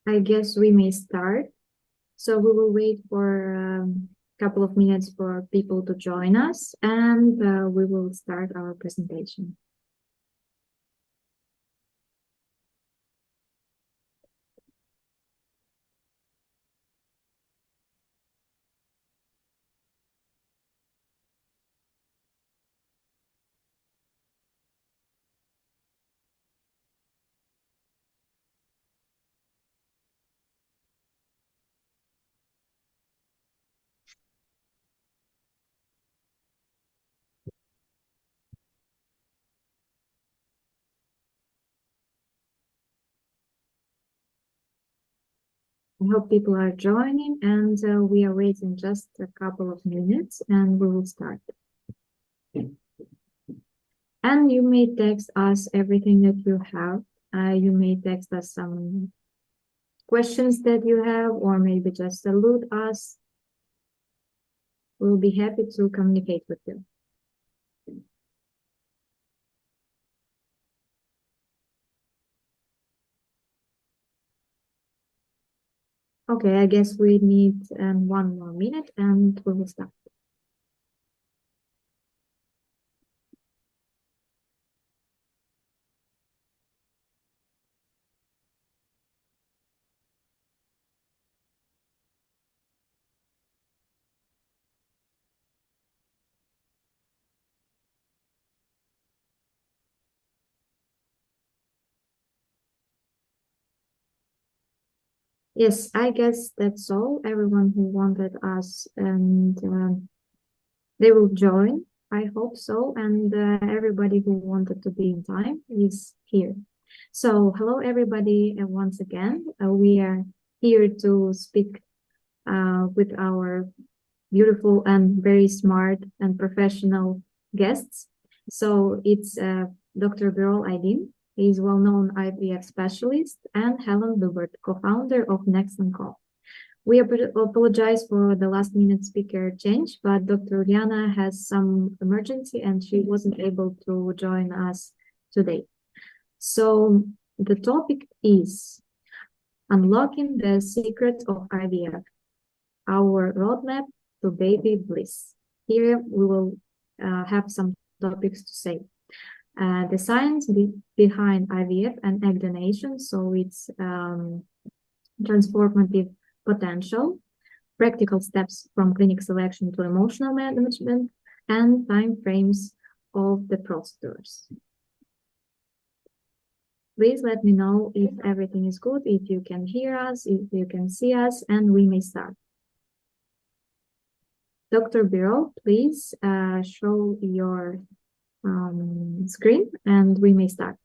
I guess we may start. So we will wait for a couple of minutes for people to join us, and we will start our presentation. I hope people are joining, and we are waiting just a couple of minutes, and we will start. And you may text us everything that you have. You may text us some questions that you have, or maybe just salute us. We'll be happy to communicate with you. Okay, I guess we need one more minute and we will start. Yes, I guess that's all. Everyone who wanted us, and they will join. I hope so. And everybody who wanted to be in time is here. So hello, everybody. And once again, we are here to speak with our beautiful and very smart and professional guests. So it's Dr. Birol Aidin. He is well-known IVF specialist, and Hélène Lubert, co-founder of Next and Co. We apologize for the last-minute speaker change, but Dr. Uliana has some emergency and she wasn't able to join us today. So the topic is Unlocking the Secrets of IVF, our roadmap to Baby Bliss. Here we will have some topics to say. The science behind IVF and egg donation, so its transformative potential, practical steps from clinic selection to emotional management, and time frames of the procedures. Please let me know if everything is good, if you can hear us, if you can see us, and we may start. Dr. Birol, please show your screen and we may start.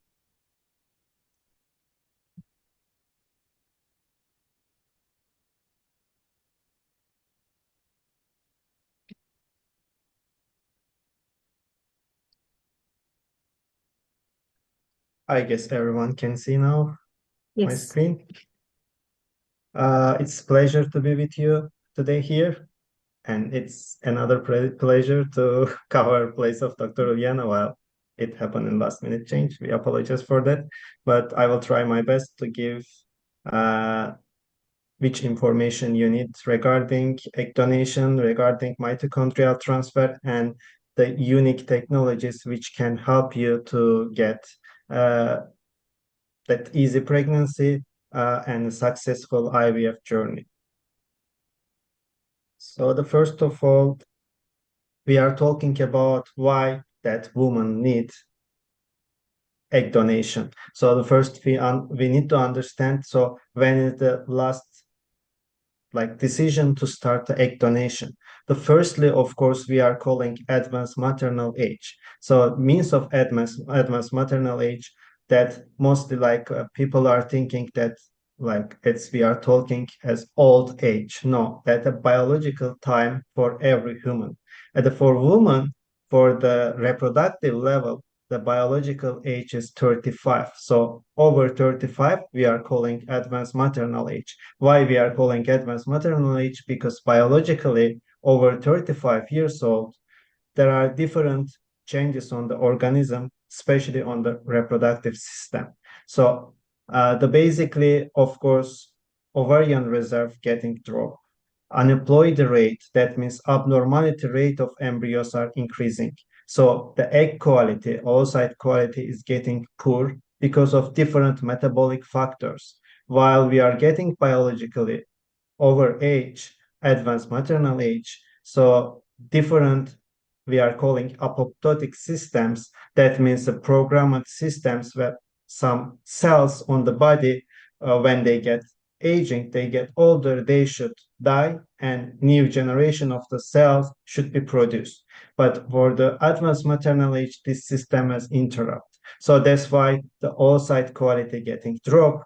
I guess everyone can see now my Yes. screen. It's a pleasure to be with you today here, and it's another pleasure to cover place of Dr. Uliana while it happened in last minute change. We apologize for that, but I will try my best to give which information you need regarding egg donation, regarding mitochondrial transfer, and the unique technologies which can help you to get that easy pregnancy and a successful IVF journey. So the first of all, we are talking about why that woman needs egg donation. So the first we need to understand, so when is the last decision to start the egg donation? The firstly, of course, we are calling advanced maternal age. So means of advanced maternal age, that mostly people are thinking that we are talking as old age. No, that a biological time for every human. And for women, for the reproductive level, the biological age is 35. So over 35, we are calling advanced maternal age. Why we are calling advanced maternal age? Because biologically, over 35 years old, there are different changes on the organism, especially on the reproductive system. So basically, of course, ovarian reserve getting dropped. Aneuploidy rate, that means abnormality rate of embryos are increasing. So the egg quality, oocyte quality is getting poor because of different metabolic factors. While we are getting biologically over age, advanced maternal age, so different we are calling apoptotic systems. That means the programmed systems where some cells on the body, when they get aging, they get older, they should die, and new generation of the cells should be produced. But for the advanced maternal age, this system is interrupted. So that's why the oocyte quality getting dropped.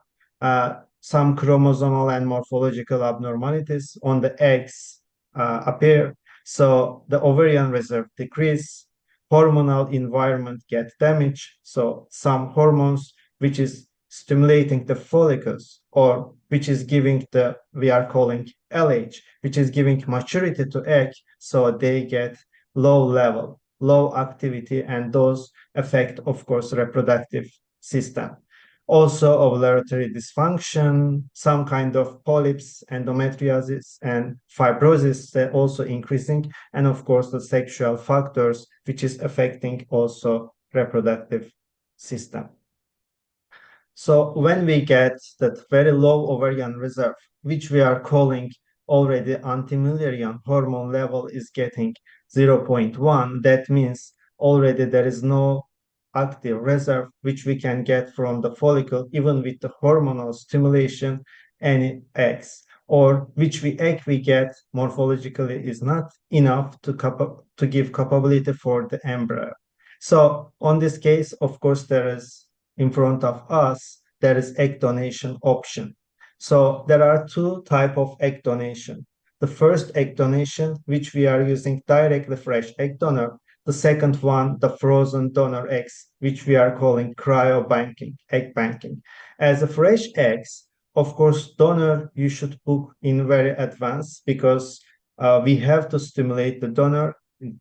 Some chromosomal and morphological abnormalities on the eggs appear. So the ovarian reserve decrease, hormonal environment get damaged. So some hormones which is stimulating the follicles or which is giving the, we are calling LH, which is giving maturity to egg. So they get low level, low activity, and those affect, of course, reproductive system. Also ovulatory dysfunction, some kind of polyps, endometriosis, and fibrosis that also increasing, and of course the sexual factors, which is affecting also reproductive system. So when we get that very low ovarian reserve, which we are calling already anti-Müllerian hormone level is getting 0.1, that means already there is no active reserve which we can get from the follicle, even with the hormonal stimulation, any eggs, or which egg we get morphologically is not enough to give capability for the embryo. So on this case, of course, there is in front of us, there is egg donation option. So there are two types of egg donation. The first egg donation, which we are using directly fresh egg donor. The second one, the frozen donor eggs, which we are calling cryobanking, egg banking. As a fresh eggs, of course, donor you should book in very advance because we have to stimulate the donor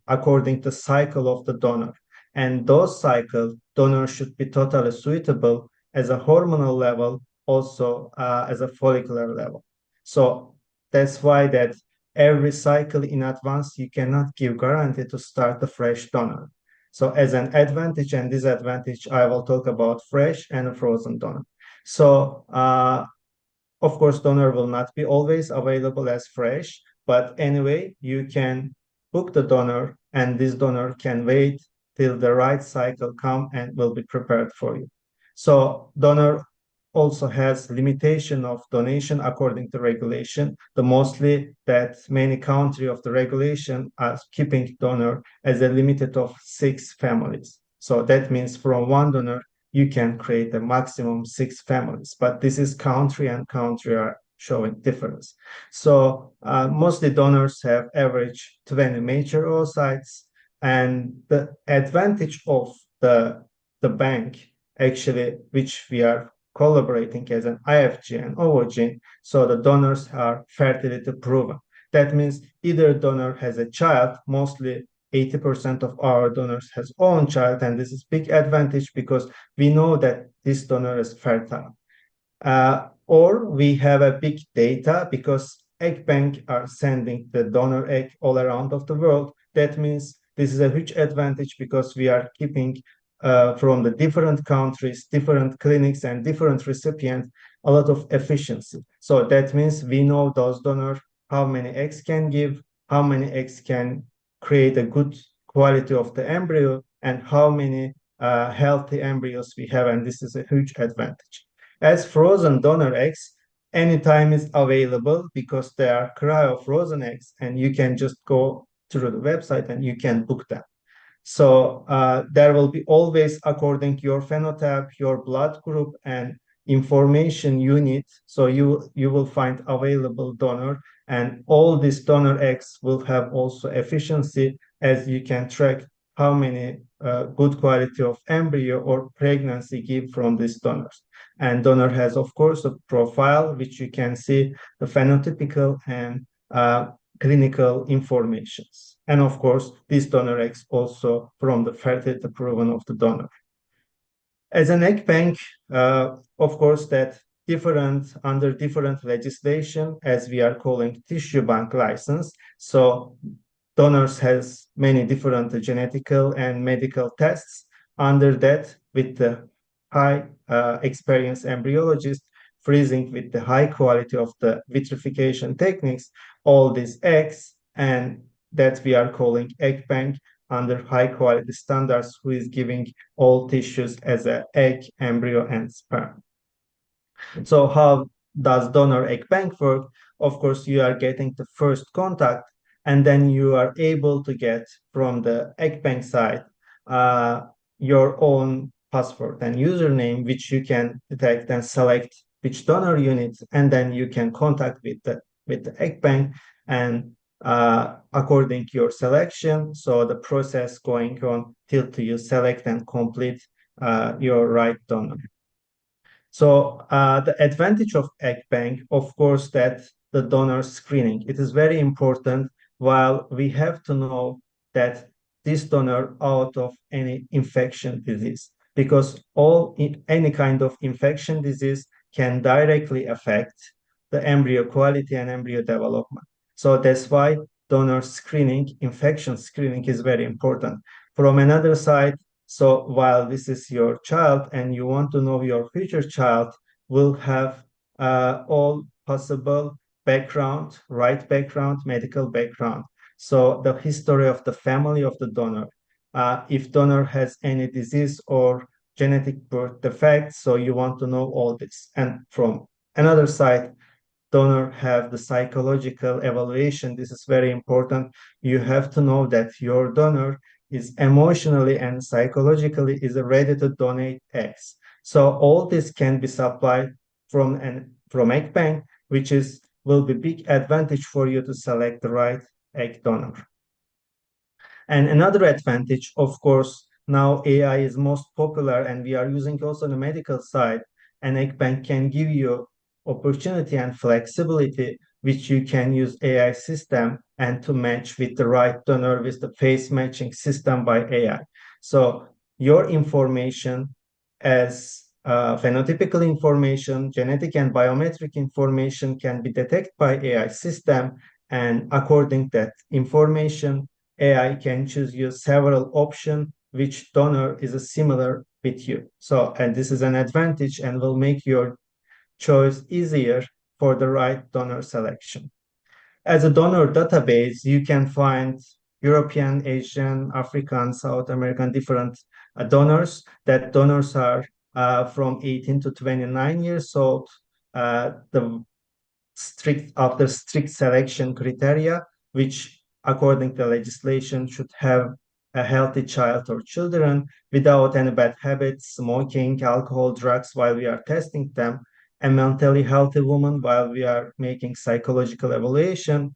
according to the cycle of the donor. And those cycles, donor should be totally suitable as a hormonal level, also as a follicular level. So that's why that every cycle in advance, you cannot give guarantee to start the fresh donor. So as an advantage and disadvantage, I will talk about fresh and frozen donor. So of course, donor will not be always available as fresh, but anyway, you can book the donor and this donor can wait till the right cycle come and will be prepared for you. So donor also has limitation of donation according to regulation. The mostly that many country of the regulation are keeping donor as a limited of 6 families. So that means from one donor, you can create a maximum 6 families, but this is country and country are showing difference. So mostly donors have average 20 major oocytes, and the advantage of the bank actually, which we are collaborating as an IFG and Ovogene, so the donors are fertility proven. That means either donor has a child, mostly 80% of our donors has own child, and this is big advantage because we know that this donor is fertile. Or we have a big data because egg bank are sending the donor egg all around of the world. That means this is a huge advantage because we are keeping from the different countries, different clinics, and different recipients a lot of efficiency. So that means we know those donors, how many eggs can give, how many eggs can create a good quality of the embryo, and how many healthy embryos we have, and this is a huge advantage. As frozen donor eggs, anytime is available because they are cryo frozen eggs, and you can just go through the website and you can book them. So there will be always according to your phenotype, your blood group, and information you need. So you will find available donor, and all these donor eggs will have also efficiency as you can track how many good quality of embryo or pregnancy give from these donors. And donor has, of course, a profile which you can see the phenotypical and clinical informations. And of course, this donor eggs also from the fertility proven of the donor. As an egg bank, of course, that under different legislation, as we are calling tissue bank license. So donors has many different genetical and medical tests. Under that, with the high experienced embryologist freezing with the high quality of the vitrification techniques, all these eggs, and that we are calling egg bank under high quality standards, who is giving all tissues as an egg, embryo, and sperm. So how does donor egg bank work? Of course, you are getting the first contact, and then you are able to get from the egg bank side your own password and username, which you can detect and select which donor unit, and then you can contact with the egg bank, and according to your selection, so the process going on till you select and complete your right donor. So the advantage of egg bank, of course, that the donor screening, it is very important. While we have to know that this donor out of any infection disease, because any kind of infection disease can directly affect the embryo quality and embryo development. So that's why donor screening, infection screening is very important. From another side, so while this is your child and you want to know your future child will have all possible background, right background, medical background. So the history of the family of the donor. If donor has any disease or genetic birth defect, so you want to know all this. And from another side, donor have the psychological evaluation. This is very important. You have to know that your donor is emotionally and psychologically is ready to donate eggs. So all this can be supplied from egg bank, which will be big advantage for you to select the right egg donor. And another advantage, of course, now AI is most popular and we are using also on the medical side, and egg bank can give you opportunity and flexibility which you can use AI system and to match with the right donor with the face matching system by AI. So your information as phenotypical information, genetic and biometric information can be detected by AI system, and according to that information, AI can choose you several options which donor is similar with you. So, and this is an advantage and will make your choice easier for the right donor selection. As a donor database, you can find European, Asian, African, South American, different donors. That donors are from 18 to 29 years old. After strict selection criteria, which according to legislation should have a healthy child or children without any bad habits, smoking, alcohol, drugs while we are testing them, a mentally healthy woman while we are making psychological evaluation,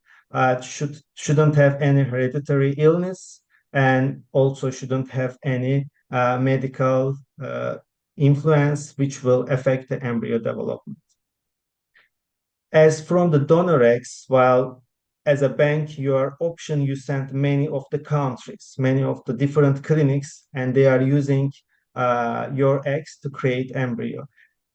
shouldn't have any hereditary illness, and also shouldn't have any medical influence which will affect the embryo development. As from the donor eggs, while as a bank, your option, you send many of the countries, many of the different clinics, and they are using your eggs to create embryo.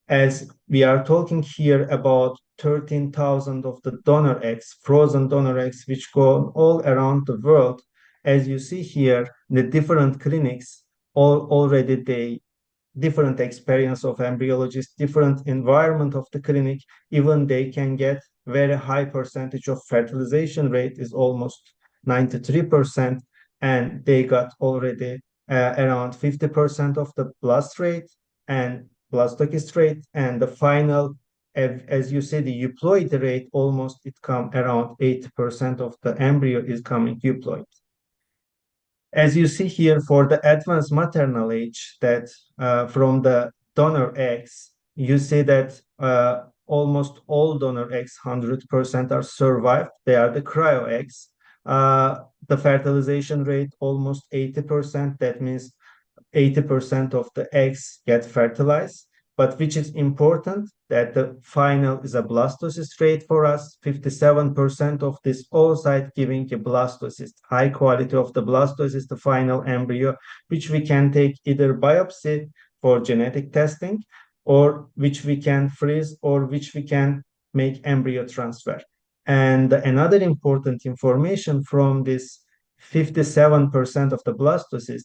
As we are talking here about 13,000 of the donor eggs, frozen donor eggs, which go all around the world. As you see here, the different clinics, already they different experience of embryologists, different environment of the clinic, even they can get very high percentage of fertilization rate is almost 93%, and they got already around 50% of the blast rate and blastocyst rate, and the final, as you see, the euploid rate almost it come around 80% of the embryo is coming euploid. As you see here for the advanced maternal age, that from the donor eggs, you see that almost all donor eggs, 100% are survived. They are the cryo eggs. The fertilization rate almost 80%. That means 80% of the eggs get fertilized. But which is important, that the final is a blastocyst rate for us, 57% of this oocyte giving a blastocyst, high quality of the blastocyst, the final embryo, which we can take either biopsy for genetic testing, or which we can freeze, or which we can make embryo transfer. And another important information from this 57% of the blastocyst,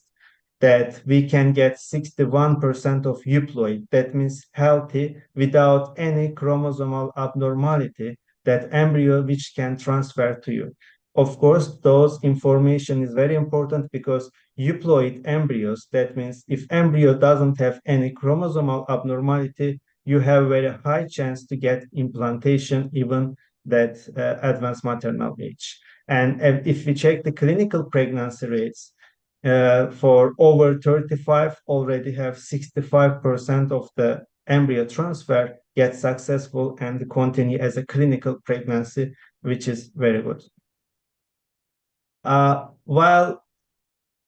that we can get 61% of euploid, that means healthy without any chromosomal abnormality, that embryo which can transfer to you. Of course, those information is very important because euploid embryos, that means if embryo doesn't have any chromosomal abnormality, you have a very high chance to get implantation even that advanced maternal age. And if we check the clinical pregnancy rates, for over 35 already have 65% of the embryo transfer get successful and continue as a clinical pregnancy, which is very good. While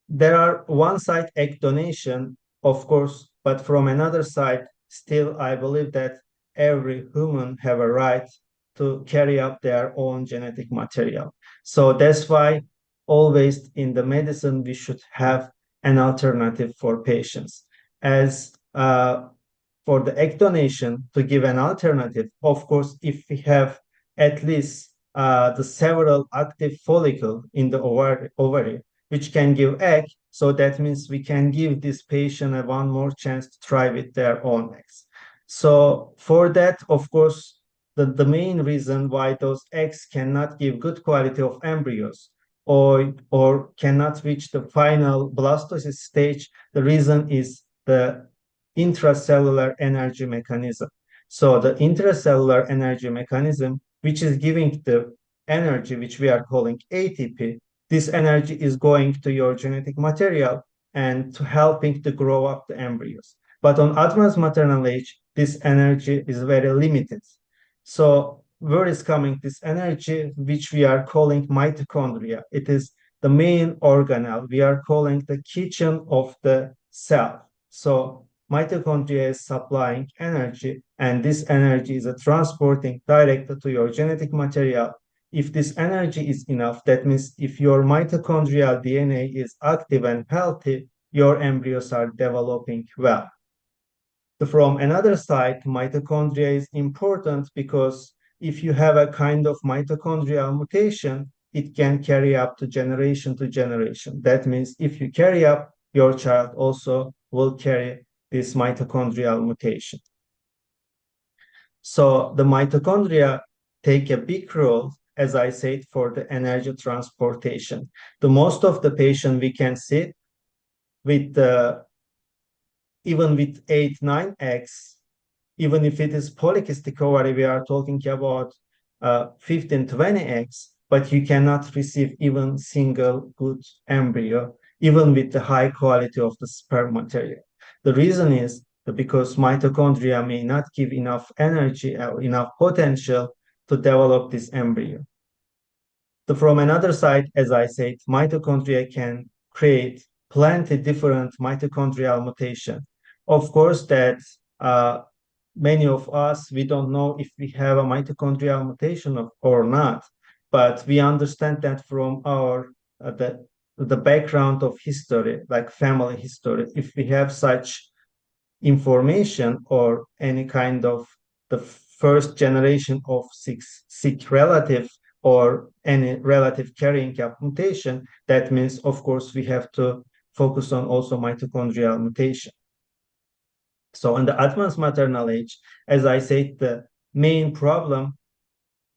there are one side egg donation, of course, but from another side, still I believe that every human have a right to carry up their own genetic material. So that's why always in the medicine we should have an alternative for patients. As for the egg donation, to give an alternative, of course, if we have at least the several active follicle in the ovary, which can give egg, so that means we can give this patient a one more chance to try with their own eggs. So for that, of course, the main reason why those eggs cannot give good quality of embryos, or cannot reach the final blastocyst stage, the reason is the intracellular energy mechanism. So the intracellular energy mechanism, which is giving the energy, which we are calling ATP, this energy is going to your genetic material and to helping to grow up the embryos. But on advanced maternal age, this energy is very limited. So where is coming this energy, which we are calling mitochondria? It is the main organelle. We are calling the kitchen of the cell. So mitochondria is supplying energy, and this energy is transporting directly to your genetic material. If this energy is enough, that means if your mitochondrial DNA is active and healthy, your embryos are developing well. From another side, mitochondria is important because if you have a kind of mitochondrial mutation, it can carry up to generation to generation. That means if you carry up, your child also will carry this mitochondrial mutation. So the mitochondria take a big role, as I said, for the energy transportation. The most of the patient we can see with even with 8, 9x, even if it is polycystic ovary, we are talking about 15, 20x, but you cannot receive even single good embryo, even with the high quality of the sperm material. The reason is that because mitochondria may not give enough energy or enough potential to develop this embryo. From another side, as I said, mitochondria can create plenty different mitochondrial mutation. Of course, that many of us, we don't know if we have a mitochondrial mutation or not, but we understand that from our the background of history, like family history. If we have such information or any kind of the first generation of sick relative or any relative carrying up mutation, that means, of course, we have to focus on also mitochondrial mutation. So in the advanced maternal age, as I said, the main problem,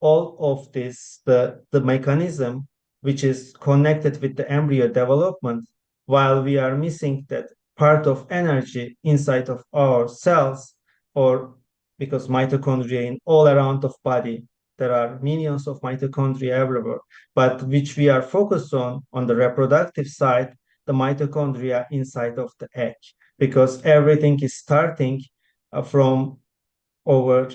all of this, the mechanism which is connected with the embryo development, while we are missing that part of energy inside of our cells, or because mitochondria in all around of body, there are millions of mitochondria everywhere, but which we are focused on the reproductive side, the mitochondria inside of the egg, because everything is starting from over,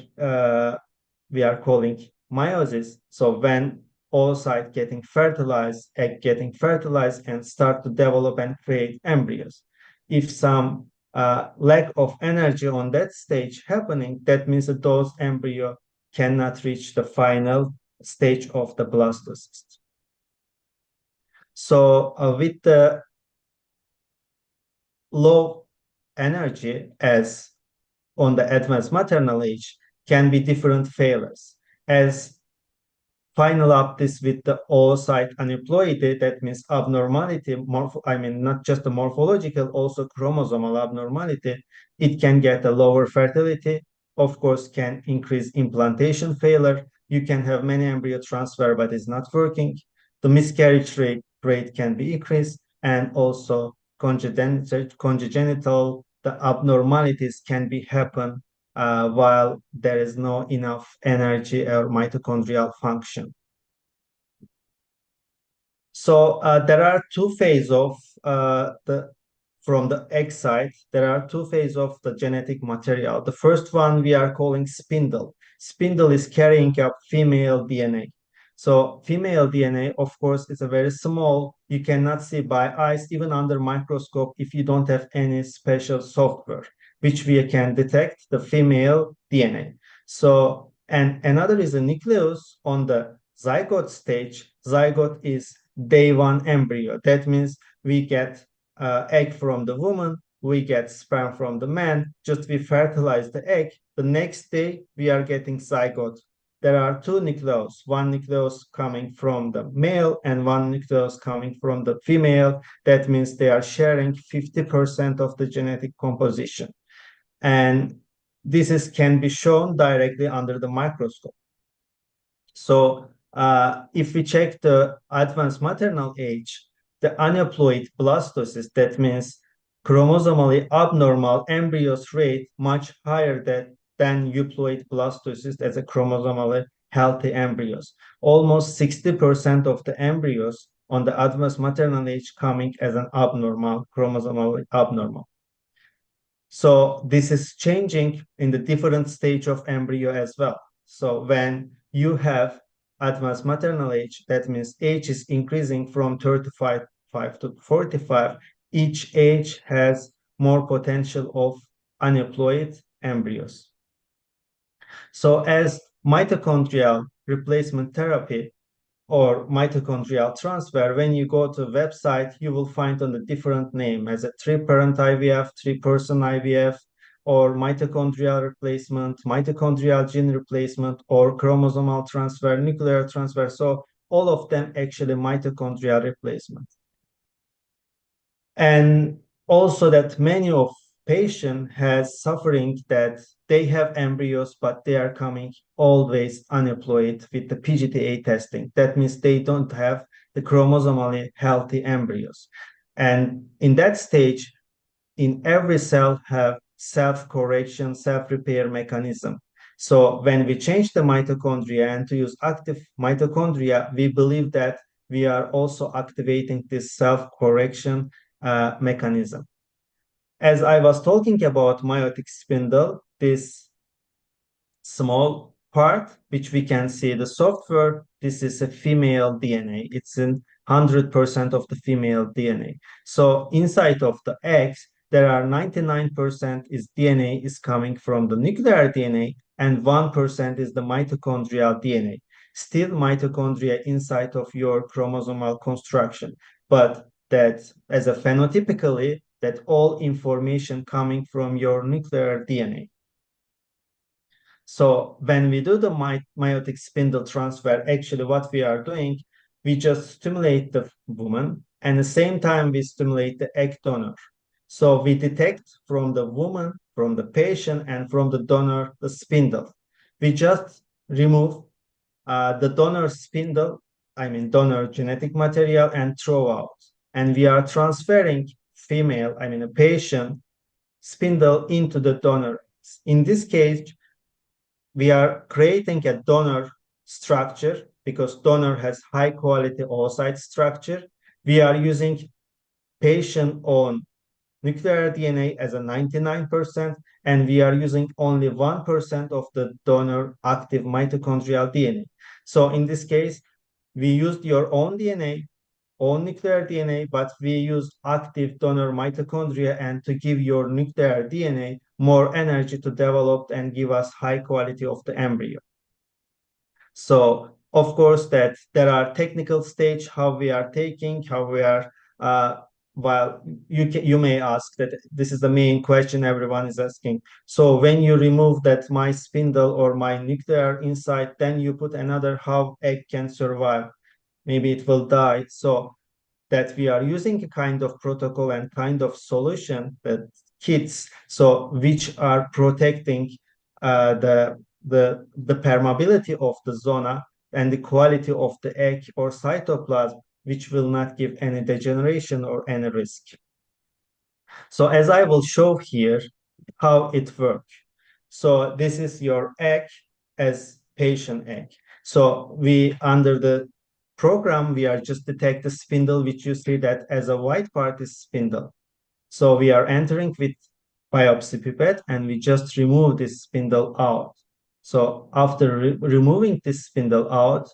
we are calling meiosis. So when oocyte getting fertilized, egg getting fertilized and start to develop and create embryos. If some lack of energy on that stage happening, that means that those embryo cannot reach the final stage of the blastocyst. So with the low energy, as on the advanced maternal age can be different failures. As final up this with the oocyte aneuploidy, that means abnormality, not just the morphological, also chromosomal abnormality, it can get a lower fertility, of course, can increase implantation failure. You can have many embryo transfer, but it's not working. The miscarriage rate can be increased, and also congenital, the abnormalities can be happen while there is no enough energy or mitochondrial function. So there are two phases of from the egg side. There are two phases of the genetic material. The first one we are calling spindle. Spindle is carrying up female DNA. So female DNA, of course, is a very small. You cannot see by eyes, even under microscope, if you don't have any special software, which we can detect the female DNA. So, and another is a nucleus on the zygote stage. Zygote is day one embryo. That means we get egg from the woman, we get sperm from the man, just we fertilize the egg. The next day, we are getting zygote. There are two nucleus, one nucleus coming from the male and one nucleus coming from the female. That means they are sharing 50% of the genetic composition. And this can be shown directly under the microscope. So if we check the advanced maternal age, the aneuploid blastocyst, that means chromosomally abnormal embryos rate much higher than euploid blastocyst as a chromosomally healthy embryos. Almost 60% of the embryos on the advanced maternal age coming as an abnormal, chromosomally abnormal. So this is changing in the different stage of embryo as well. So when you have advanced maternal age, that means age is increasing from 35 to 45. Each age has more potential of aneuploid embryos. So as mitochondrial replacement therapy or mitochondrial transfer, when you go to a website, you will find on the different name as a three-parent IVF, three-person IVF, or mitochondrial replacement, mitochondrial gene replacement, or chromosomal transfer, nuclear transfer. So all of them actually mitochondrial replacement. And also that many of patient has suffering that they have embryos, but they are coming always aneuploid with the PGTA testing. That means they don't have the chromosomally healthy embryos. And in that stage, in every cell have self-correction, self-repair mechanism. So when we change the mitochondria and to use active mitochondria, we believe that we are also activating this self-correction mechanism. As I was talking about meiotic spindle, this small part, which we can see the software, this is a female DNA. It's in 100% of the female DNA. So inside of the eggs, there are 99% is DNA is coming from the nuclear DNA and 1% is the mitochondrial DNA. Still mitochondria inside of your chromosomal construction, but that as a phenotypically, that all information coming from your nuclear DNA. So when we do the meiotic spindle transfer, actually what we are doing, we just stimulate the woman and at the same time we stimulate the egg donor. So we detect from the woman, from the patient, and from the donor the spindle. We just remove the donor spindle, donor genetic material, and throw out. And we are transferring a patient spindle into the donor. In this case, we are creating a donor structure because donor has high quality oocyte structure. We are using patient own nuclear DNA as a 99%, and we are using only 1% of the donor active mitochondrial DNA. So in this case, we used your own DNA, own nuclear DNA, but we use active donor mitochondria and to give your nuclear DNA more energy to develop and give us high quality of the embryo. So of course that there are technical stage, how we are taking, how we are while you may ask that this is the main question everyone is asking. So when you remove that my spindle or my nuclear inside, then you put another, how egg can survive? Maybe it will die. So that we are using a kind of protocol and kind of solution that kits, so which are protecting the permeability of the zona and the quality of the egg or cytoplasm, which will not give any degeneration or any risk. So as I will show here how it works. So this is your egg as patient egg. So we, under the program, we are just detect the spindle, which you see that as a white part is spindle. So we are entering with biopsy pipette and we just remove this spindle out. So after removing this spindle out,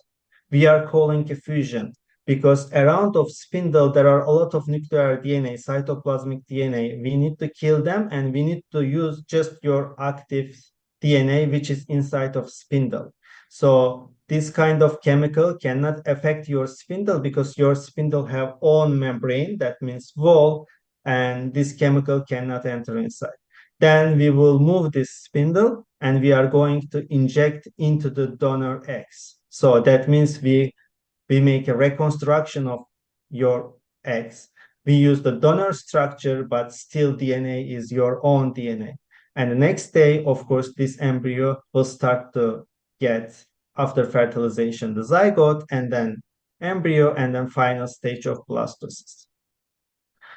we are calling a fusion, because around of spindle there are a lot of nuclear DNA, cytoplasmic DNA. We need to kill them and we need to use just your active DNA, which is inside of spindle. So this kind of chemical cannot affect your spindle because your spindle have own membrane, that means wall, and this chemical cannot enter inside. Then we will move this spindle and we are going to inject into the donor eggs. So that means we make a reconstruction of your eggs. We use the donor structure, but still DNA is your own DNA. And the next day, of course, this embryo will start to get, after fertilization, the zygote, and then embryo, and then final stage of blastocyst.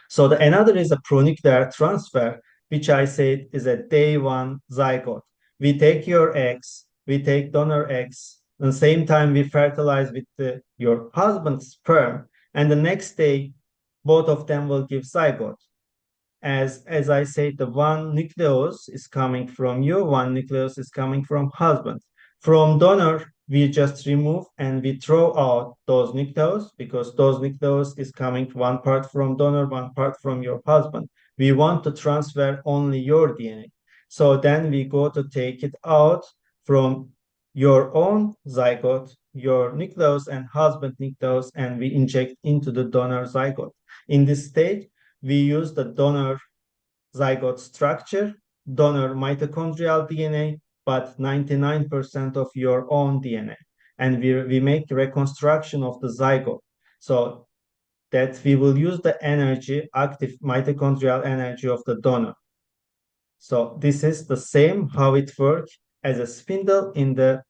So another is a pronuclear transfer, which I said is a day one zygote. We take your eggs, we take donor eggs, at the same time we fertilize with your husband's sperm, and the next day both of them will give zygote. As I said, the one nucleus is coming from you, one nucleus is coming from husband. From donor, we just remove and we throw out those nucleus, because those nucleus is coming one part from donor, one part from your husband. We want to transfer only your DNA. So then we go to take it out from your own zygote, your nucleus and husband nucleus, and we inject into the donor zygote. In this stage, we use the donor zygote structure, donor mitochondrial DNA, but 99% of your own DNA. And we make reconstruction of the zygote. So that we will use the energy, active mitochondrial energy of the donor. So this is the same how it works as a spindle in the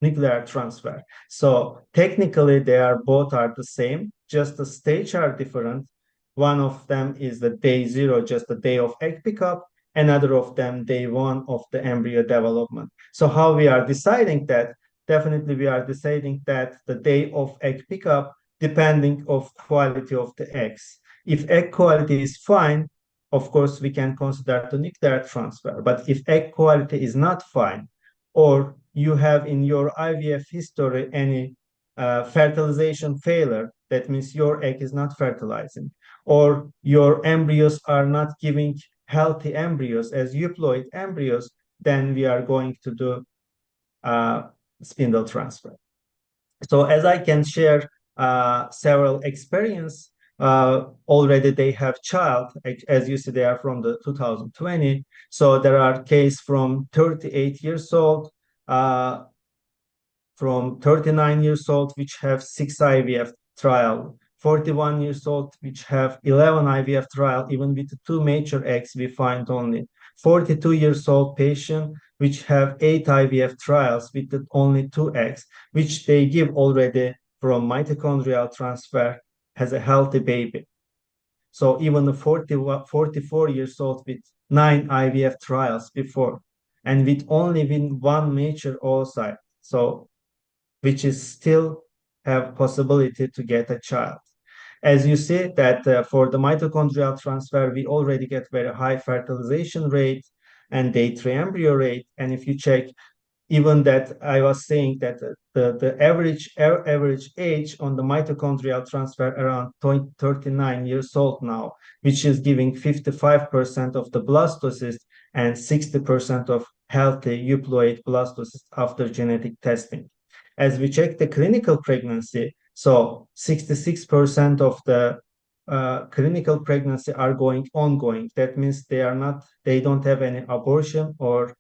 nuclear transfer. So technically they are both are the same, just the stage are different. One of them is the day zero, just the day of egg pickup. Another of them, day one of the embryo development. So how we are deciding that? Definitely we are deciding that the day of egg pickup, depending of quality of the eggs. If egg quality is fine, of course, we can consider the nuclear transfer. But if egg quality is not fine, or you have in your IVF history any fertilization failure, that means your egg is not fertilizing, or your embryos are not giving healthy embryos as euploid embryos, then we are going to do spindle transfer. So as I can share several experience, already they have child, as you see, they are from the 2020. So there are case from 38 years old, from 39 years old, which have 6 IVF trial, 41 years old, which have 11 IVF trial, even with 2 mature eggs, we find only 42 years old patient, which have 8 IVF trials with only 2 eggs, which they give already from mitochondrial transfer, has a healthy baby. So even the 44 years old with 9 IVF trials before, and with only 1 mature oocyte, so which is still have possibility to get a child. As you see that for the mitochondrial transfer, we already get very high fertilization rate and day 3 embryo rate. And if you check, even that I was saying that the average age on the mitochondrial transfer around 39 years old now, which is giving 55% of the blastocyst and 60% of healthy euploid blastocyst after genetic testing. As we check the clinical pregnancy, so 66% of the clinical pregnancy are ongoing. That means they don't have any abortion or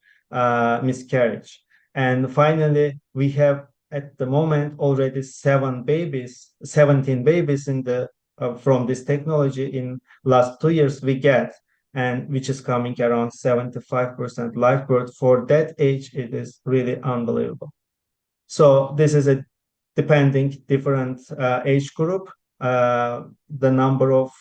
miscarriage. And finally, we have at the moment already 17 babies in the from this technology in last 2 years we get, and which is coming around 75% live birth. For that age, it is really unbelievable. So this is a depending different age group, the number of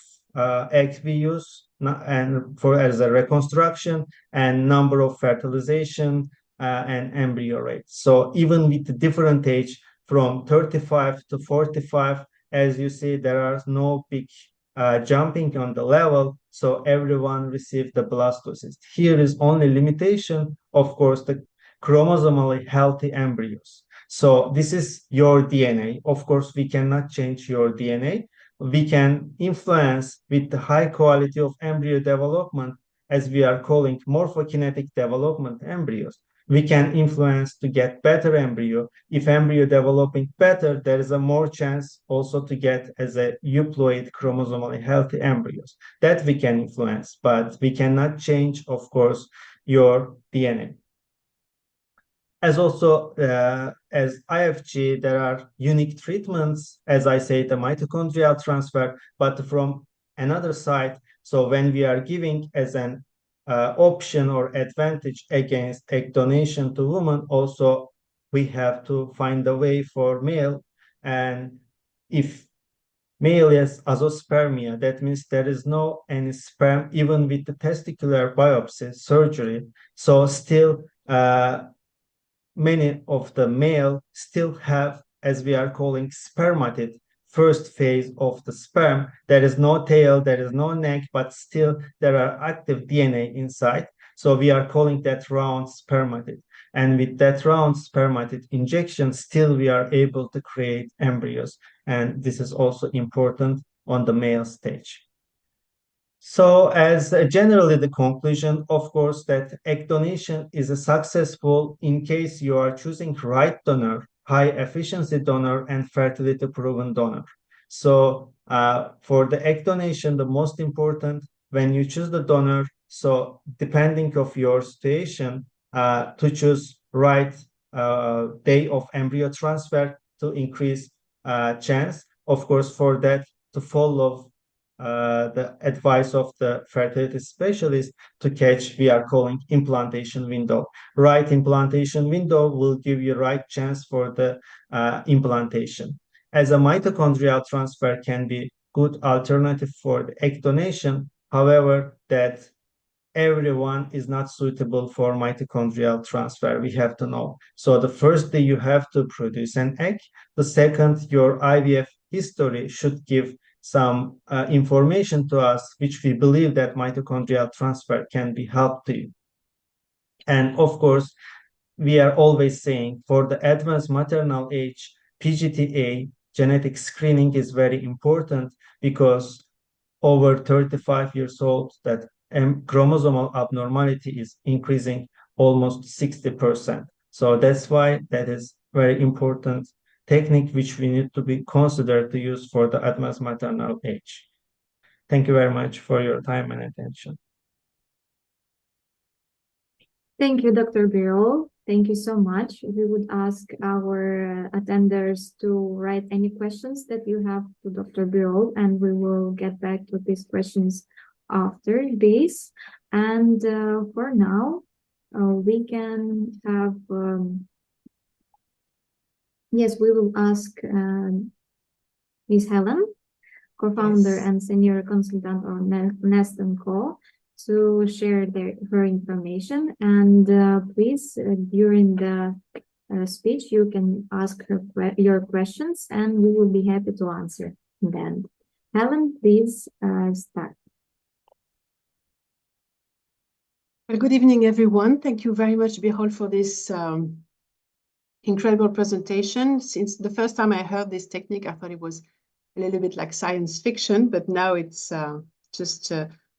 eggs we use and for as a reconstruction and number of fertilization and embryo rate. So even with the different age from 35 to 45, as you see, there are no big jumping on the level. So everyone received the blastocyst. Here is only limitation, of course, the chromosomally healthy embryos. So this is your DNA. Of course, we cannot change your DNA. We can influence with the high quality of embryo development, as we are calling morphokinetic development embryos. We can influence to get better embryo. If embryo developing better, there is a more chance also to get as a euploid chromosomally healthy embryos. That we can influence, but we cannot change, of course, your DNA. As also as IFG, there are unique treatments, as I say, the mitochondrial transfer, but from another side. So when we are giving as an option or advantage against egg donation to women, also we have to find a way for male. And if male has azoospermia, that means there is no any sperm, even with the testicular biopsy surgery. So still, many of the male still have, as we are calling, spermatid, first phase of the sperm. There is no tail, there is no neck, but still there are active DNA inside. So we are calling that round spermatid. And with that round spermatid injection, still we are able to create embryos. And this is also important on the male stage. So as generally the conclusion, of course, that egg donation is a successful in case you are choosing right donor, high efficiency donor, and fertility proven donor. So for the egg donation, the most important when you choose the donor, so depending of your situation, to choose right day of embryo transfer to increase chance. Of course, for that to follow the advice of the fertility specialist to catch, we are calling implantation window. Right implantation window will give you right chance for the implantation. As a mitochondrial transfer can be good alternative for the egg donation, however, that everyone is not suitable for mitochondrial transfer. We have to know. So the first thing you have to produce an egg. The second, your IVF history should give some information to us, which we believe that mitochondrial transfer can be helped to you. And of course, we are always saying for the advanced maternal age, PGTA genetic screening is very important because over 35 years old, that chromosomal abnormality is increasing almost 60%. So that's why that is very important technique which we need to be considered to use for the advanced maternal age. Thank you very much for your time and attention. Thank you, Dr. Birol. Thank you so much. We would ask our attenders to write any questions that you have to Dr. Birol, and we will get back to these questions after this. And for now, we can have, yes, we will ask Ms. Helen, co-founder and senior consultant on Nest & Co., to share her information. And please, during the speech, you can ask her your questions, and we will be happy to answer them. Helen, please start. Well, good evening, everyone. Thank you very much, Birol, for this incredible presentation. Since the first time I heard this technique, I thought it was a little bit like science fiction, but now it's just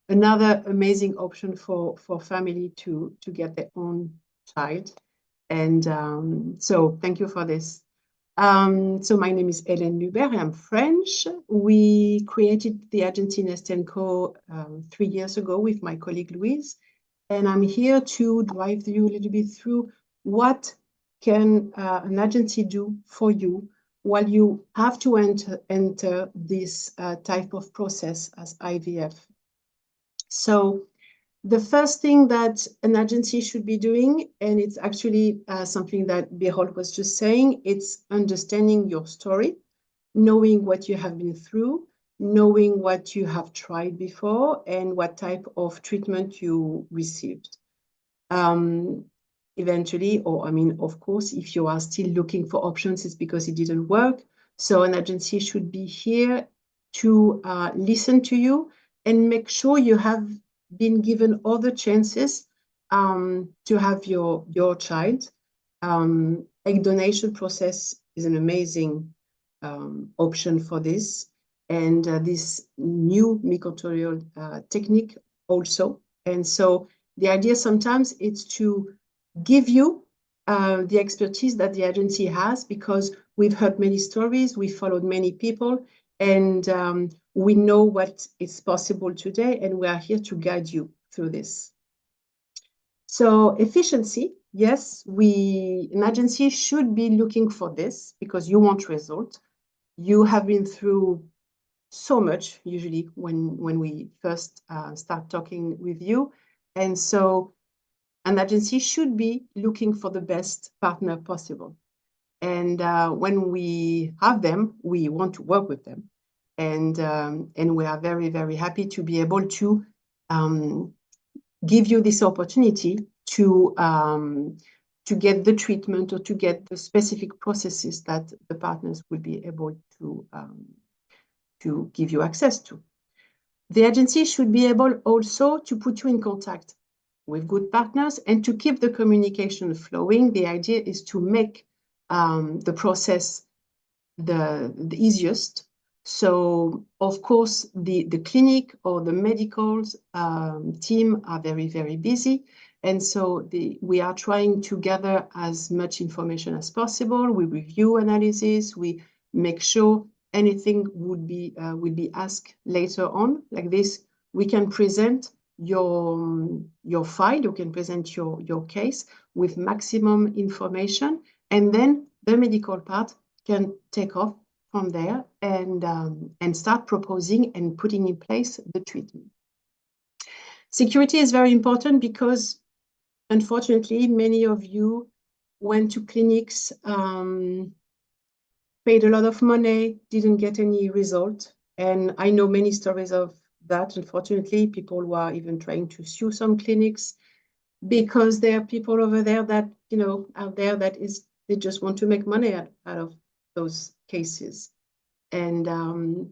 another amazing option for family to get their own child. And so thank you for this. So my name is Hélène Lubert. I'm French. We created the agency Nest & Co 3 years ago with my colleague Louise. And I'm here to drive you a little bit through what can an agency do for you while you have to enter this type of process as IVF. So the first thing that an agency should be doing, and it's actually something that Birol was just saying, it's understanding your story, knowing what you have been through, knowing what you have tried before, and what type of treatment you received. Eventually, or I mean, of course, if you are still looking for options, it's because it didn't work. So an agency should be here to listen to you and make sure you have been given other chances to have your child. Egg donation process is an amazing option for this, and this new microtutorial technique also. And so the idea sometimes is to give you the expertise that the agency has, because we've heard many stories, we've followed many people, and we know what is possible today, and we are here to guide you through this. So efficiency, yes, an agency should be looking for this because you want result. You have been through so much usually when we first start talking with you. And so an agency should be looking for the best partner possible. And when we have them, we want to work with them. And we are very, very happy to be able to give you this opportunity to get the treatment or to get the specific processes that the partners will be able to give you access to. The agency should be able also to put you in contact with good partners and to keep the communication flowing. The idea is to make the process the easiest. So, of course, the clinic or the medical team are very, very busy. And so we are trying to gather as much information as possible. We review analysis. We make sure anything would be asked later on. Like this, we can present your file, you can present your case with maximum information, and then the medical part can take off from there and start proposing and putting in place the treatment. Security is very important because, unfortunately, many of you went to clinics, paid a lot of money, didn't get any result. And I know many stories of that, unfortunately, people who are even trying to sue some clinics because there are people over there that, out there that they just want to make money out of those cases. And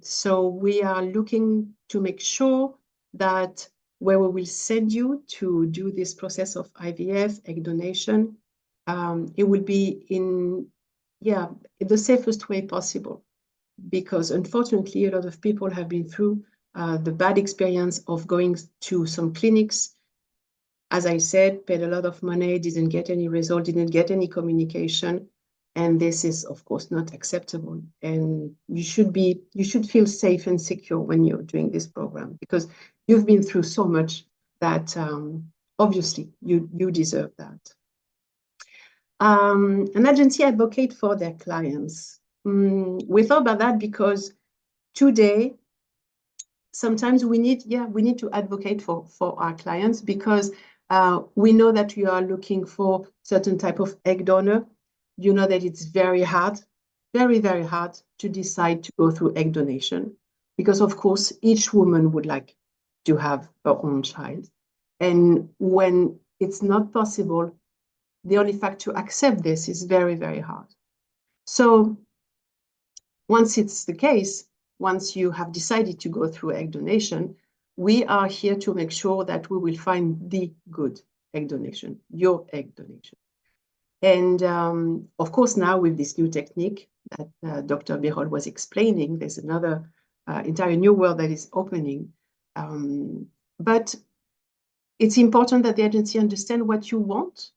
so we are looking to make sure that where we will send you to do this process of IVF, egg donation, it will be in the safest way possible. Because unfortunately, a lot of people have been through the bad experience of going to some clinics. As I said, paid a lot of money, didn't get any result, didn't get any communication. And this is, of course, not acceptable. And you should feel safe and secure when you're doing this program, because you've been through so much that obviously you deserve that. An agency advocate for their clients. We thought about that because today, sometimes we need to advocate for our clients, because we know that you are looking for certain type of egg donor. You know that it's very hard, very, very hard to decide to go through egg donation, because of course, each woman would like to have her own child. And when it's not possible, the only fact to accept this is very, very hard. So once it's the case, once you have decided to go through egg donation, we are here to make sure that we will find the good egg donation, your egg donation. And of course, now with this new technique that Dr. Birol was explaining, there's another entire new world that is opening. But it's important that the agency understand what you want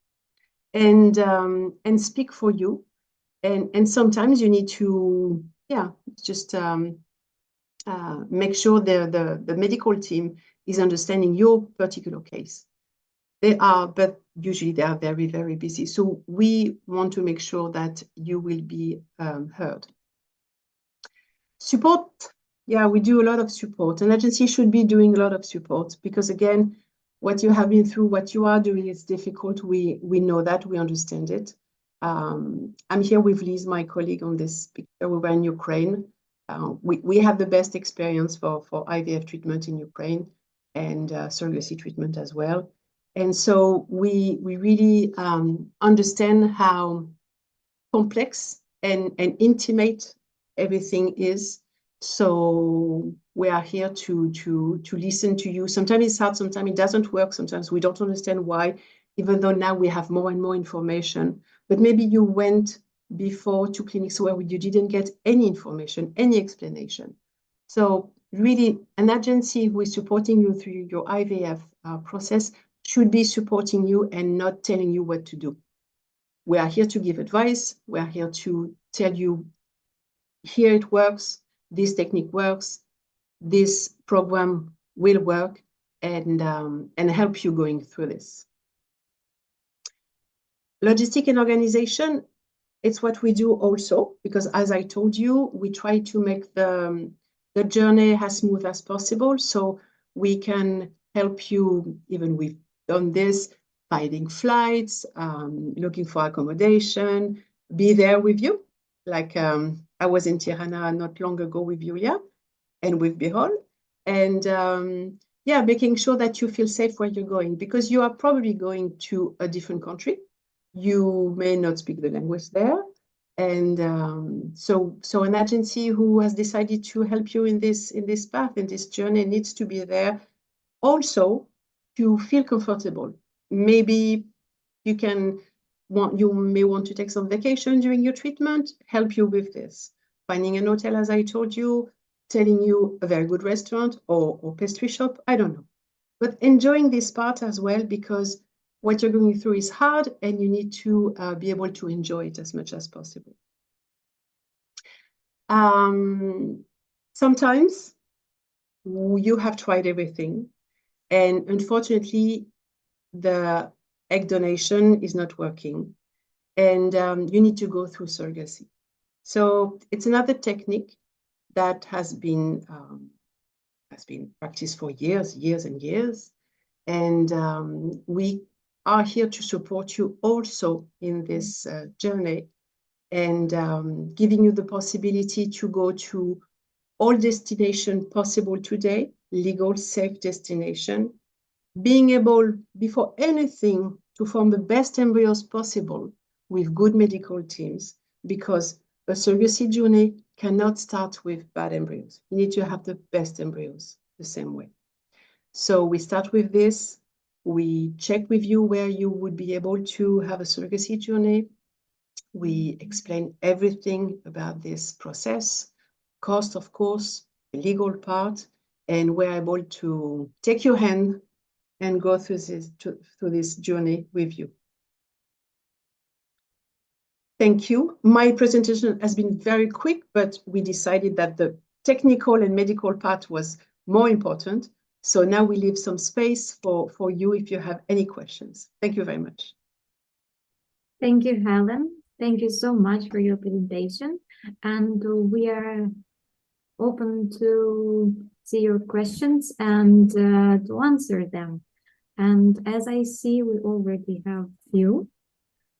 and speak for you, And sometimes you need to, just make sure the medical team is understanding your particular case. But usually they are very, very busy. So we want to make sure that you will be heard. Support, we do a lot of support. An agency should be doing a lot of support because, again, what you have been through, what you are doing is difficult. We know that, we understand it. I'm here with Liz, my colleague on this picture. We were in Ukraine. We have the best experience for IVF treatment in Ukraine and surrogacy treatment as well. And so we really understand how complex and intimate everything is. So we are here to listen to you. Sometimes it's hard, sometimes it doesn't work, sometimes we don't understand why, even though now we have more and more information. But maybe you went before to clinics where you didn't get any information, any explanation. So really, an agency who is supporting you through your IVF process should be supporting you and not telling you what to do. We are here to give advice. We are here to tell you, here it works, this technique works, this program will work, and help you going through this. Logistic and organization, it's what we do also, because as I told you, we try to make the journey as smooth as possible. So we can help you, even we've done this, finding flights, looking for accommodation, be there with you. Like I was in Tirana not long ago with Julia and with Birol. And making sure that you feel safe where you're going, because you are probably going to a different country. You may not speak the language there. And so an agency who has decided to help you in this path, in this journey, needs to be there also to feel comfortable. Maybe you may want to take some vacation during your treatment, help you with this. Finding an hotel, as I told you, telling you a very good restaurant or pastry shop, I don't know. But enjoying this part as well, because what you're going through is hard and you need to be able to enjoy it as much as possible. Sometimes you have tried everything, and unfortunately, the egg donation is not working, and you need to go through surrogacy. So it's another technique that has been practiced for years and years, and we are here to support you also in this journey, and giving you the possibility to go to all destinations possible today, legal, safe destination, being able, before anything, to form the best embryos possible with good medical teams, because a surrogacy journey cannot start with bad embryos. You need to have the best embryos the same way. So we start with this. We check with you where you would be able to have a surrogacy journey. We explain everything about this process, cost, of course, the legal part, and we're able to take your hand and go through this journey with you. Thank you. My presentation has been very quick, but we decided that the technical and medical part was more important. So now we leave some space for you if you have any questions. Thank you very much. Thank you, Helen. Thank you so much for your presentation. And we are open to see your questions and to answer them. And as I see, we already have few.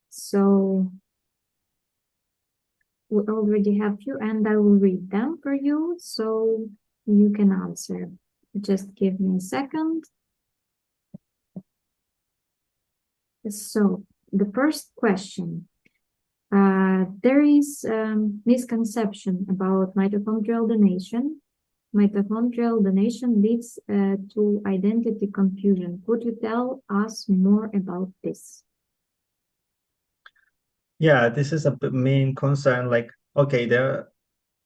So we already have few, and I will read them for you so you can answer. Just give me a second. So the first question. There is misconception about mitochondrial donation. Mitochondrial donation leads to identity confusion. Could you tell us more about this? Yeah, this is a main concern. Like, okay, the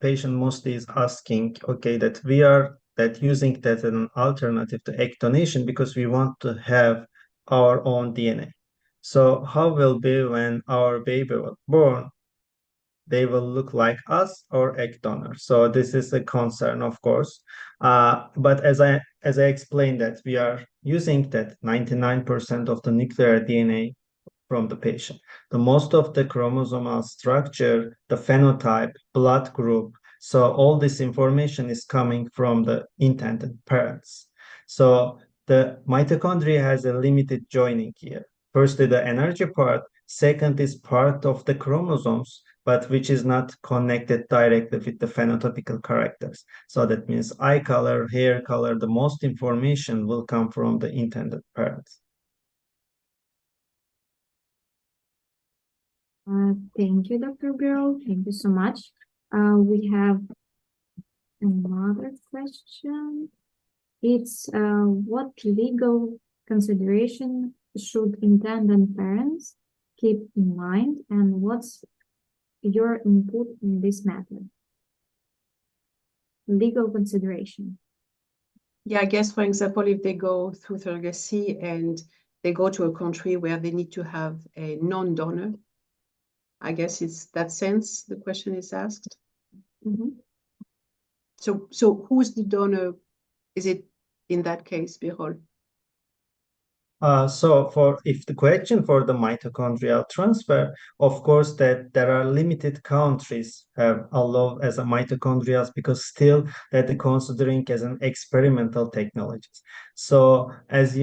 patient mostly is asking, okay, that we are using that as an alternative to egg donation because we want to have our own DNA. So how will be when our baby was born? they will look like us or egg donor. So this is a concern, of course. But as I explained that we are using that 99% of the nuclear DNA from the patient. The most of the chromosomal structure, the phenotype, blood group. So all this information is coming from the intended parents. So the mitochondria has a limited joining here. Firstly, the energy part. Second is part of the chromosomes, but which is not connected directly with the phenotypical characters. So that means eye color, hair color, the most information will come from the intended parents. Thank you, Dr. Birol. Thank you so much. We have another question. It's what legal consideration should intended parents keep in mind, and what's your input in this matter? Legal consideration. Yeah, I guess, for example, if they go through surrogacy and they go to a country where they need to have a non-donor, I guess it's that sense the question is asked. Mm-hmm. So who's the donor? Is it in that case, Birol? So for if the question for the mitochondrial transfer, of course that there are limited countries have allowed as a mitochondrial because still that they're considering as an experimental technologies. So as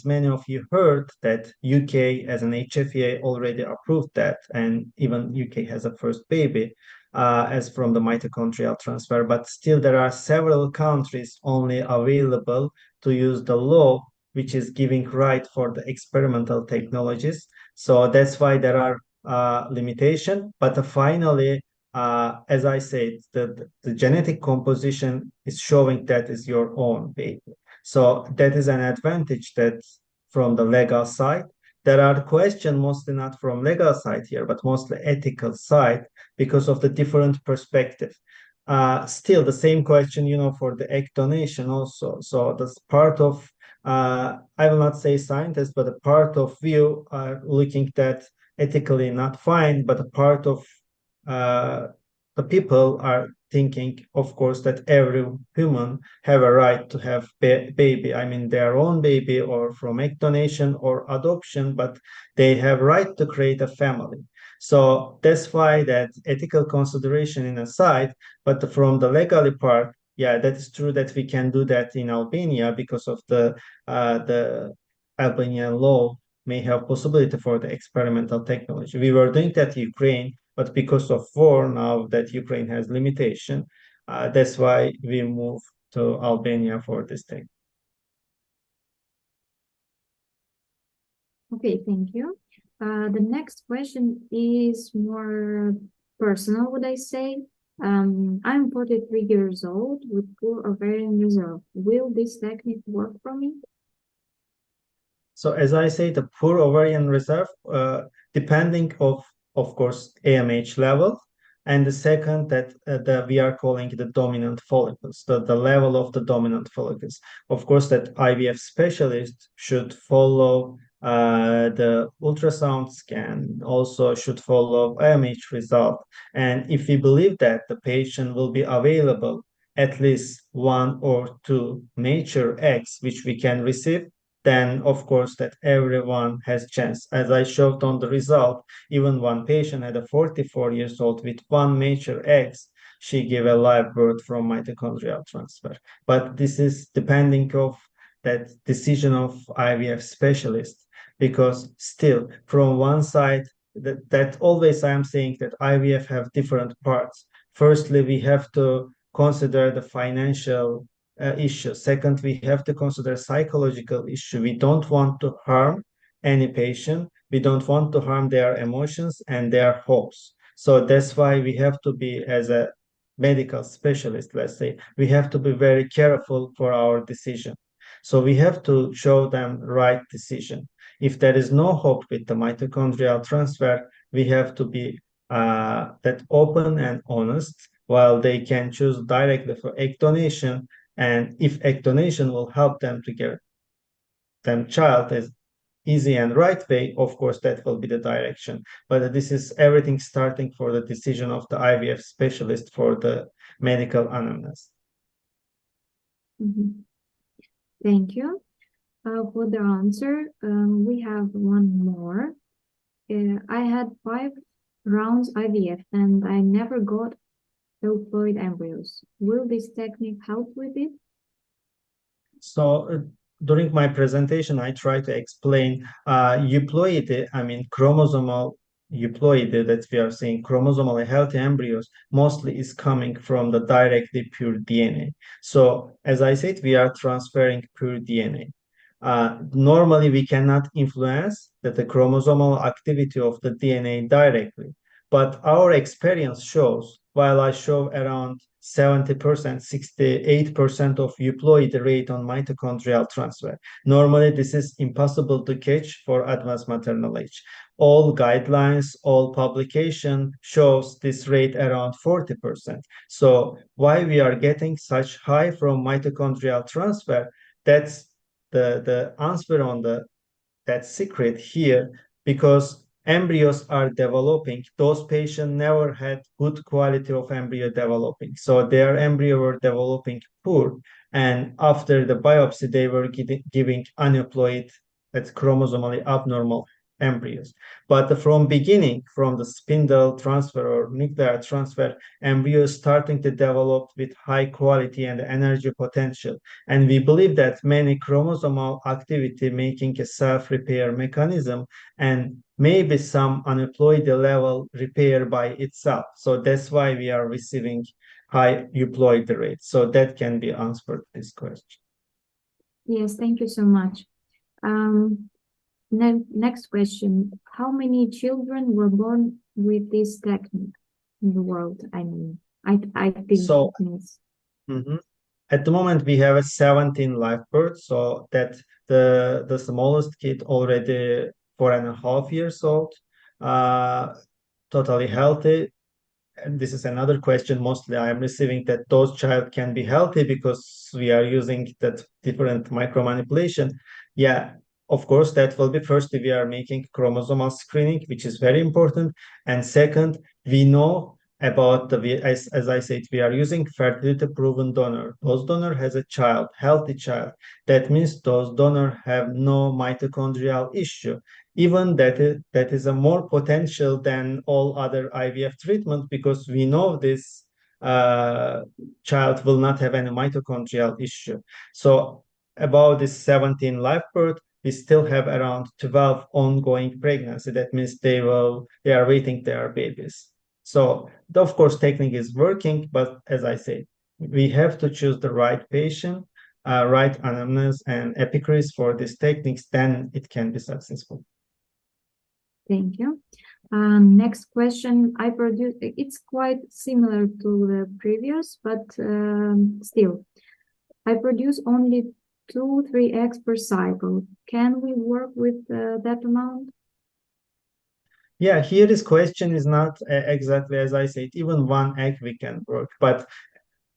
many of you heard that UK as an HFEA already approved that, and even UK has a first baby as from the mitochondrial transfer, but still there are several countries only available to use the law which is giving right for the experimental technologies. So that's why there are limitation. But finally, as I said, the genetic composition is showing that is your own baby. So that is an advantage that from the legal side. There are questions mostly not from legal side here, but mostly ethical side because of the different perspective. Still the same question, for the egg donation also. So that's part of I will not say scientists, but a part of view are looking that ethically not fine, but a part of uh, the people are thinking, of course, that every human have a right to have baby. I mean, their own baby or from egg donation or adoption, but they have right to create a family. So that's why that ethical consideration in a side, but from the legally part, yeah, that is true that we can do that in Albania because of the Albanian law may have possibility for the experimental technology. We were doing that in Ukraine, but because of war now that Ukraine has limitation, that's why we moved to Albania for this thing. Okay, thank you. The next question is more personal, would I say? I'm 43 years old with poor ovarian reserve. Will this technique work for me? So as I say, the poor ovarian reserve, depending of course, AMH level, and the second that we are calling the dominant follicles, the level of the dominant follicles. Of course, that IVF specialist should follow the ultrasound scan, also should follow AMH result. And if we believe that the patient will be available at least one or two mature eggs, which we can receive, then of course that everyone has chance. As I showed on the result, even one patient had a 44 years old with one major eggs, she gave a live birth from mitochondrial transfer. But this is depending of that decision of IVF specialist, because still from one side, that always I'm saying that IVF have different parts. Firstly, we have to consider the financial issue. Second, we have to consider psychological issue. We don't want to harm any patient. We don't want to harm their emotions and their hopes. So that's why we have to be, as a medical specialist, let's say, we have to be very careful for our decision. So we have to show them right decision. If there is no hope with the mitochondrial transfer, we have to be that open and honest, while they can choose directly for egg donation. And if egg donation will help them to get them child, as easy and right way, of course, that will be the direction. But this is everything starting for the decision of the IVF specialist for the medical anamnest. Thank you for the answer. We have one more. I had 5 rounds IVF and I never got euploid embryos. Will this technique help with it? So during my presentation, I try to explain euploid, I mean chromosomal euploid that we are seeing, chromosomally healthy embryos, mostly is coming from the directly pure DNA. So as I said, we are transferring pure DNA. Normally, we cannot influence the chromosomal activity of the DNA directly. But our experience shows, while I show around 70%, 68% of euploid rate on mitochondrial transfer. Normally, this is impossible to catch for advanced maternal age. All guidelines, all publication shows this rate around 40%. So why we are getting such high from mitochondrial transfer? That's the answer on that secret here, because embryos are developing. Those patients never had good quality of embryo developing. So their embryo were developing poor. And after the biopsy, they were giving aneuploid, that's chromosomally abnormal embryos. But from beginning, from the spindle transfer or nuclear transfer, embryos starting to develop with high quality and energy potential. And we believe that many chromosomal activity making a self-repair mechanism and maybe some aneuploid level repair by itself. So that's why we are receiving high euploid rate. So that can be answered this question. Yes, thank you so much. Next question. How many children were born with this technique in the world? I mean, I think so. it means. At the moment, we have a 17 live births, so that the smallest kid already 4.5 years old, totally healthy. And this is another question. Mostly I am receiving that those child can be healthy because we are using that different micromanipulation. Yeah, of course, that will be first, we are making chromosomal screening, which is very important. And second, we know about as I said, we are using fertility proven donor. Those donor has a child, healthy child. That means those donor have no mitochondrial issue. Even that is a more potential than all other IVF treatment, because we know this child will not have any mitochondrial issue. So about this 17 live birth, we still have around 12 ongoing pregnancy. That means they are waiting their babies. So of course technique is working, but as I said, we have to choose the right patient, right anamnest and epicris for these techniques, then it can be successful. Thank you. Next question. It's quite similar to the previous, but still, I produce only 2-3 eggs per cycle. Can we work with that amount? Yeah, here this question is not exactly as I said, even 1 egg we can work, but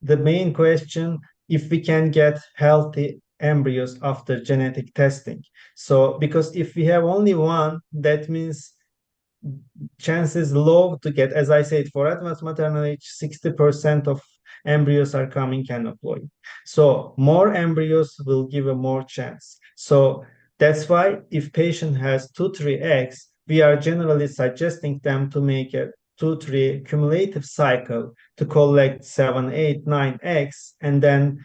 the main question, if we can get healthy embryos after genetic testing. So because if we have only 1, that means chances low to get, as I said, for advanced maternal age, 60% of embryos are coming aneuploid. So more embryos will give a more chance. So that's why if patient has 2-3 eggs, we are generally suggesting them to make a 2-3 cumulative cycle to collect 7, 8, 9 eggs, and then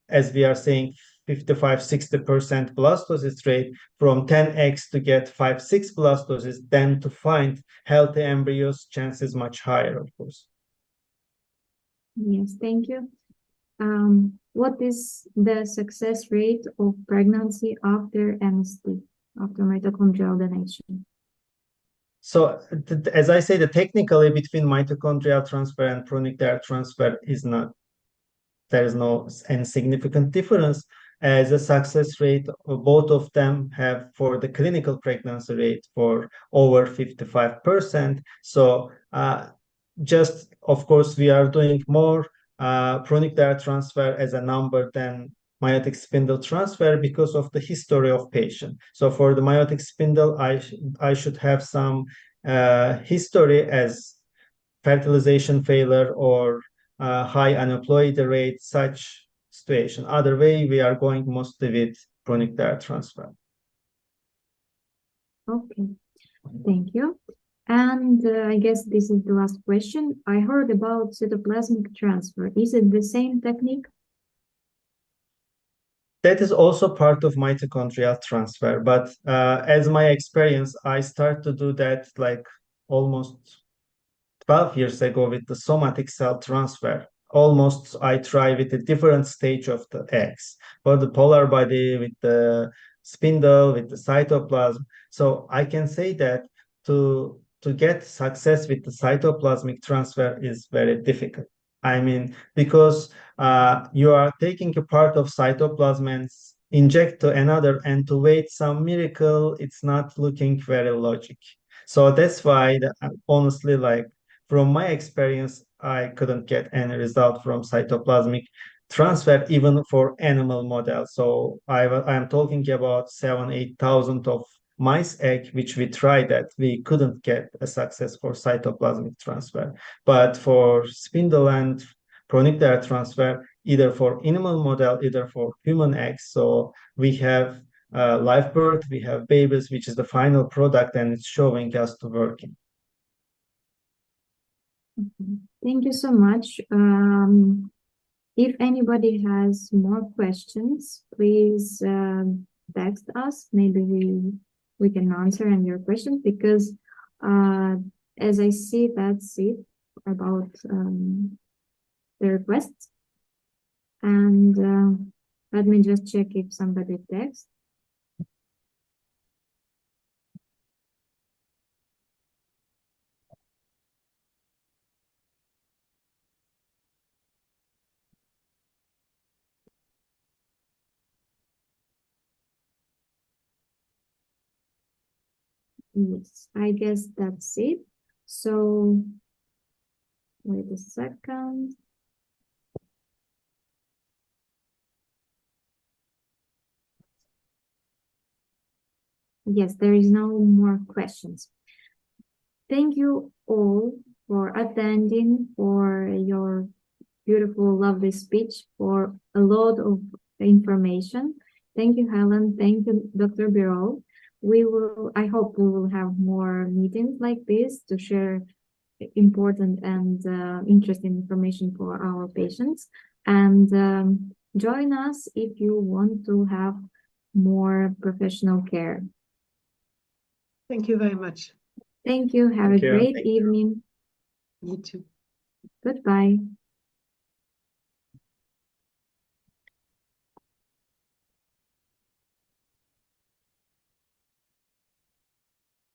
as we are saying, 55-60% blastocyst rate, from 10 eggs to get 5-6 blastocysts, then to find healthy embryos, chance is much higher, of course. Yes, thank you. What is the success rate of pregnancy after MST, after mitochondrial donation? So as I say, technically between mitochondrial transfer and pronuclear transfer there is no insignificant difference, as a success rate of both of them have for the clinical pregnancy rate for over 55%. So just, of course, we are doing more pronuclear transfer as a number than meiotic spindle transfer because of the history of patient. So for the meiotic spindle, I should have some history as fertilization failure or high aneuploidy rate, such situation. Other way, we are going mostly with chronic diet transfer. Okay, thank you. And I guess this is the last question. I heard about cytoplasmic transfer. Is it the same technique? That is also part of mitochondrial transfer, but as my experience, I start to do that like almost 12 years ago with the somatic cell transfer. Almost I try with a different stage of the eggs, for the polar body, with the spindle, with the cytoplasm. So I can say that to get success with the cytoplasmic transfer is very difficult. I mean, because you are taking a part of cytoplasm and inject to another, and to wait some miracle, it's not looking very logic. So that's why, honestly, like from my experience, I couldn't get any result from cytoplasmic transfer, even for animal models. So I am talking about 8,000 of mice egg, which we tried that we couldn't get a success for cytoplasmic transfer. But for spindle and chronic diet transfer, either for animal model, either for human eggs. So we have live birth, we have babies, which is the final product, and it's showing us to working. Thank you so much. If anybody has more questions, please text us. Maybe we can answer on your questions, because as I see, that's it about the requests. And let me just check if somebody texts. Yes, I guess that's it. So wait a second. Yes, there is no more questions. Thank you all for attending, for your beautiful, lovely speech, for a lot of information. Thank you, Helen. Thank you, Dr. Birol. I hope we will have more meetings like this to share important and interesting information for our patients. And join us if you want to have more professional care. Thank you very much. Thank you. Have a great evening. You too. Goodbye.